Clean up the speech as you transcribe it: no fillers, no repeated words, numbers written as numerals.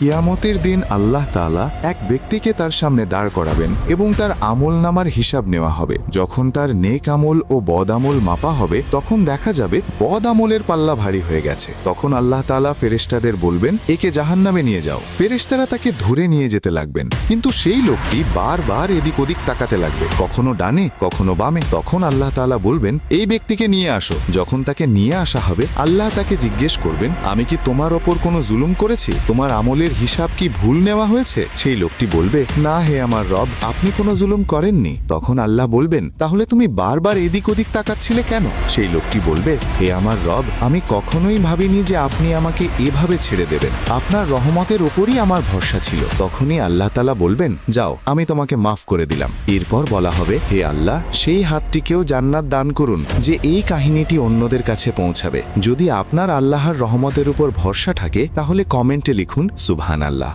কিয়ামতের দিন আল্লাহ তাআলা এক ব্যক্তিকে তার সামনে দাঁড় করাবেন এবং তার আমলনামার হিসাব নেওয়া হবে। যখন তার নেক আমল ও বদ আমল মাপা হবে তখন দেখা যাবে বদ আমলের পাল্লা ভারী হয়ে গেছে। তখন আল্লাহ তাআলা ফেরেশতাদের বলবেন, একে জাহান্নামে নিয়ে যাও। ফেরেশতারা তাকে ধরে নিয়ে যেতে লাগবেন, কিন্তু সেই লোকটি বারবার এদিক ওদিক তাকাতে লাগবে, কখনো ডানে কখনো বামে। তখন আল্লাহ তাআলা বলবেন, এই ব্যক্তিকে নিয়ে আসো। যখন তাকে নিয়ে আসা হবে আল্লাহ তাকে জিজ্ঞেস করবেন, আমি কি তোমার ওপর কোনো জুলুম করেছি? তোমার আমলের হিসাব কি ভুল নেওয়া হয়েছে? সেই লোকটি বলবে, না হে আমার রব, আপনি কোনো জুলুম করেননি। তখন আল্লাহ বলবেন, তাহলে তুমি বারবার এদিক ওদিক তাকাচ্ছিলে কেন? সেই লোকটি বলবে, হে আমার রব, আমি কখনোই ভাবিনি যে আপনি আমাকে এভাবে ছেড়ে দেবেন। আপনার রহমতের ওপরই আমার ভরসা ছিল। তখনই আল্লাহ তাআলা বলবেন, যাও, আমি তোমাকে মাফ করে দিলাম। এরপর বলা হবে, হে আল্লাহ, সেই হাতটিকেও জান্নাত দান করুন যে এই কাহিনীটি অন্যদের কাছে পৌঁছাবে। যদি আপনার আল্লাহর রহমতের উপর ভরসা থাকে তাহলে কমেন্টে লিখুন সুবহানাল্লাহ।